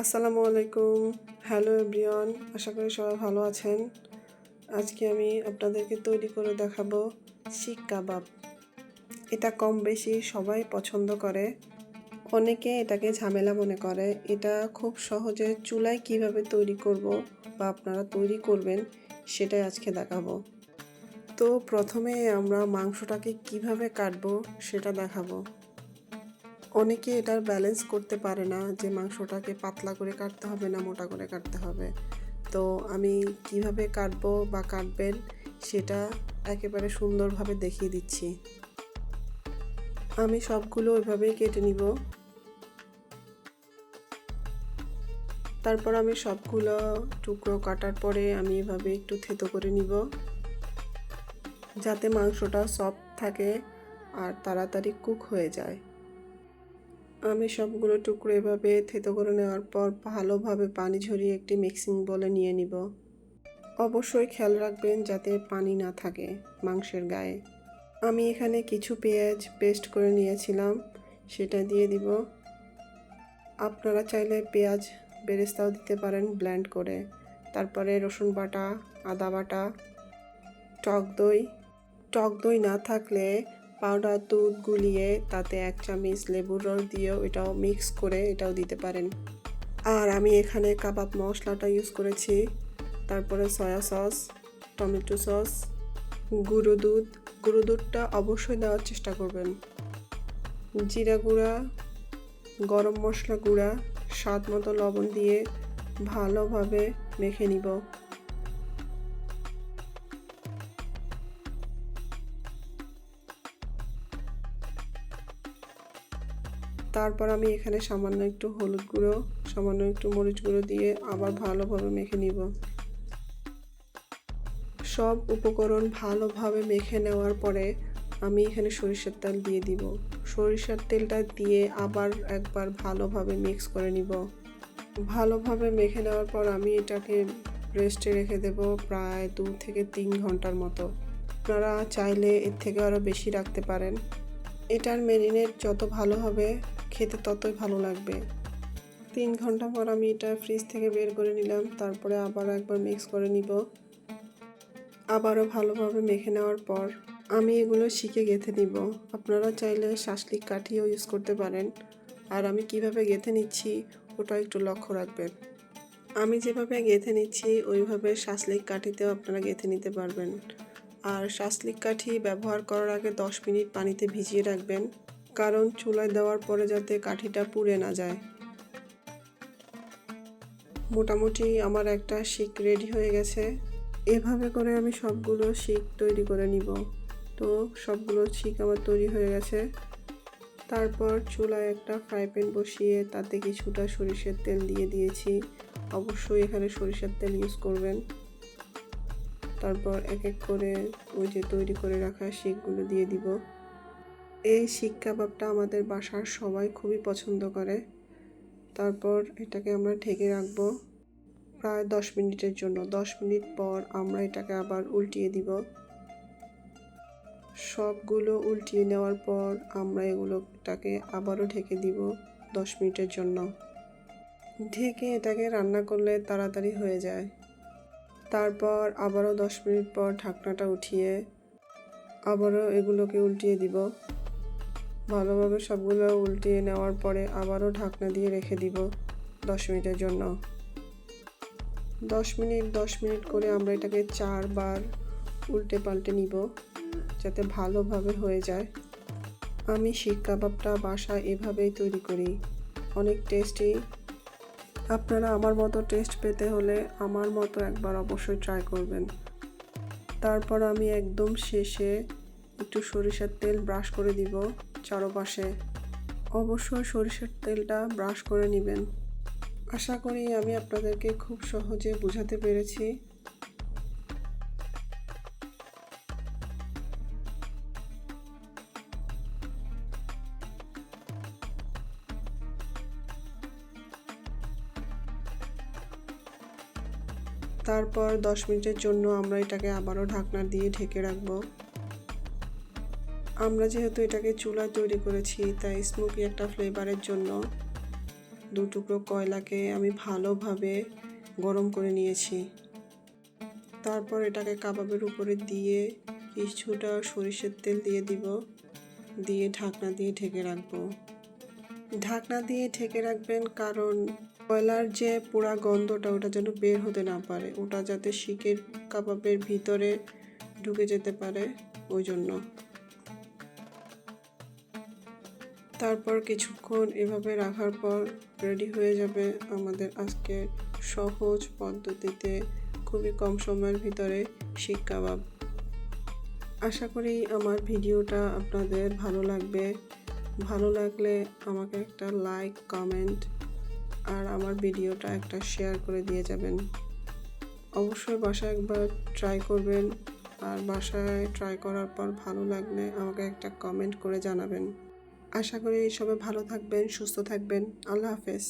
আসসালামু আলাইকুম। Hello everyone, আশা করি সবাই ভালো আছেন। আজকে আমি আপনাদেরকে তৈরি করে দেখাবো শিক কাবাব। এটা কম বেশি সবাই পছন্দ করে। অনেকে এটাকে ঝামেলা মনে করে। এটা খুব সহজে চুলায় কিভাবে তৈরি করব বা আপনারা তৈরি করবেন সেটাই আজকে দেখাবো। তো প্রথমে আমরা মাংসটাকে কিভাবে কাটবো সেটা দেখাবো। অনেকে এটার ব্যালেন্স করতে পারে না যে মাংসটাকে পাতলা করে কাটতে হবে না মোটা করে কাটতে হবে। তো আমি কিভাবে কাটবো বা কাটবেন সেটা একেবারে সুন্দরভাবে দেখিয়ে দিচ্ছি। আমি সবগুলো ওইভাবেই কেটে নিব। তারপর আমি সবগুলো টুকরো কাটার পরে আমি এভাবে একটু থেতো করে নিব, যাতে মাংসটা সফট থাকে আর তাড়াতাড়ি কুক হয়ে যায়। আমি সবগুলো টুকরো এভাবে থেতো করে নেওয়ার পর ভালোভাবে পানি ঝরিয়ে একটি মিক্সিং বলে নিয়ে নিব। অবশ্যই খেয়াল রাখবেন যাতে পানি না থাকে মাংসের গায়ে। আমি এখানে কিছু পেঁয়াজ পেস্ট করে নিয়েছিলাম, সেটা দিয়ে দিব। আপনারা চাইলে পেঁয়াজ বেরেস্তাও দিতে পারেন ব্লেন্ড করে। তারপরে রসুন বাটা, আদা বাটা, টক দই না থাকলে পাউডার দুধ গুলিয়ে তাতে 1 চামচ লেবুর রস দিয়েও এটাও মিক্স করে এটাও দিতে পারেন। আর আমি এখানে কাবাব মশলাটা ইউজ করেছি। তারপরে সয়া সস, টমেটো সস, গুঁড়ো দুধটা অবশ্যই দেওয়ার চেষ্টা করবেন। জিরা গুঁড়া, গরম মশলা গুঁড়া, স্বাদ মতো লবণ দিয়ে ভালোভাবে মেখে নিব। তারপর আমি এখানে সামান্য একটু হলুদ গুঁড়ো, সামান্য একটু মরিচ গুঁড়ো দিয়ে আবার ভালোভাবে মেখে নিব। সব উপকরণ ভালোভাবে মেখে নেওয়ার পরে আমি এখানে সরিষার তেল দিয়ে দিব। সরিষার তেলটা দিয়ে আবার একবার ভালোভাবে মিক্স করে নিব। ভালোভাবে মেখে নেওয়ার পর আমি এটাকে রেস্টে রেখে দেব প্রায় 2 থেকে 3 ঘন্টার মতো। আপনারা চাইলে এর থেকে আরও বেশি রাখতে পারেন। এটার ম্যারিনেট যত ভালো হবে খেতে ততই ভালো লাগবে। 3 ঘন্টা পর আমি এটা ফ্রিজ থেকে বের করে নিলাম। তারপরে আবার একবার মিক্স করে নিব। আবারও ভালোভাবে মেখে নেওয়ার পর আমি এগুলো শিকে গেঁথে নিব। আপনারা চাইলে শাঁসলিক কাঠিও ইউজ করতে পারেন। আর আমি কিভাবে গেঁথে নিচ্ছি ওটা একটু লক্ষ্য রাখবেন। আমি যেভাবে গেঁথে নিচ্ছি ওইভাবে শাঁসলিক কাঠিতেও আপনারা গেঁথে নিতে পারবেন। আর শাঁসলিক কাঠি ব্যবহার করার আগে 10 মিনিট পানিতে ভিজিয়ে রাখবেন, কারণ চুলায় দেওয়ার পরে যাতে কাঠিটা পুড়ে না যায়। মোটামুটি আমার একটা শিক রেডি হয়ে গেছে। এভাবে করে আমি সবগুলো শিক তৈরি করে নিব। তো সবগুলো শিক আমার তৈরি হয়ে গেছে। তারপর চুলায় একটা ফ্রাই প্যান বসিয়ে তাতে কিছুটা সরিষার তেল দিয়ে দিয়েছি। অবশ্যই এখানে সরিষার তেল ইউজ করবেন। তারপর এক এক করে ওই যে তৈরি করে রাখা শিকগুলো দিয়ে দিব। এই শিক কাবাবটা আমাদের বাসার সবাই খুবই পছন্দ করে। তারপর এটাকে আমরা ঢেকে রাখবো প্রায় 10 মিনিটের জন্য। 10 মিনিট পর আমরা এটাকে আবার উল্টিয়ে দিব। সবগুলো উল্টিয়ে নেওয়ার পর আমরা এটাকে আবারও ঢেকে দিব 10 মিনিটের জন্য। ঢেকে এটাকে রান্না করলে তাড়াতাড়ি হয়ে যায়। তারপর আবারও 10 মিনিট পর ঢাকনাটা উঠিয়ে আবারও এগুলোকে উল্টিয়ে দিব। ভালোভাবে সবগুলো উল্টিয়ে নেওয়ার পরে আবারও ঢাকনা দিয়ে রেখে দিব 10 মিনিটের জন্য। 10 মিনিট করে আমরা এটাকে 4 বার উল্টে পাল্টে নিব যাতে ভালোভাবে হয়ে যায়। আমি শিক কাবাবটা বাসায় এভাবেই তৈরি করি, অনেক টেস্টি। আপনারা আমার মতো টেস্ট পেতে হলে আমার মতো একবার অবশ্যই ট্রাই করবেন। তারপর আমি একদম শেষে একটু সরিষার তেল ব্রাশ করে দিব চারপাশে। অবশ্যই সরিষার তেলটা ব্রাশ করে নেবেন। আশা করি আমি আপনাদেরকে খুব সহজে বোঝাতে পেরেছি। তারপর 10 মিনিটের জন্য আমরা এটাকে আবারও ঢাকনা দিয়ে ঢেকে রাখব। আমরা যেহেতু এটাকে চুলায় তৈরি করেছি তাই স্মোকি একটা ফ্লেভারের জন্য 2 টুকরো কয়লাকে আমি ভালোভাবে গরম করে নিয়েছি। তারপর এটাকে কাবাবের উপরে দিয়ে কিছুটা সরিষার তেল দিয়ে দিব, দিয়ে ঢাকনা দিয়ে ঢেকে রাখবো। ঢাকনা দিয়ে ঢেকে রাখবেন কারণ কয়লার যে পোড়া গন্ধটা ওটা যেন বের হতে না পারে, ওটা যাতে শিকের কাবাবের ভিতরে ঢুকে যেতে পারে ওই জন্য। তারপর কিছুক্ষণ এভাবে রাখার পর রেডি হয়ে যাবে আমাদের আজকে সহজ পদ্ধতিতে খুবই কম সময়ের ভিতরে শিক কাবাব। আশা করি আমার ভিডিওটা আপনাদের ভালো লাগবে। ভালো লাগলে আমাকে একটা লাইক, কমেন্ট আর আমার ভিডিওটা একটা শেয়ার করে দিয়ে যাবেন। অবশ্যই বাসায় একবার ট্রাই করবেন, আর বাসায় ট্রাই করার পর ভালো লাগলে আমাকে একটা কমেন্ট করে জানাবেন। আশা করি সবাই ভালো থাকবেন, সুস্থ থাকবেন। আল্লাহ হাফেজ।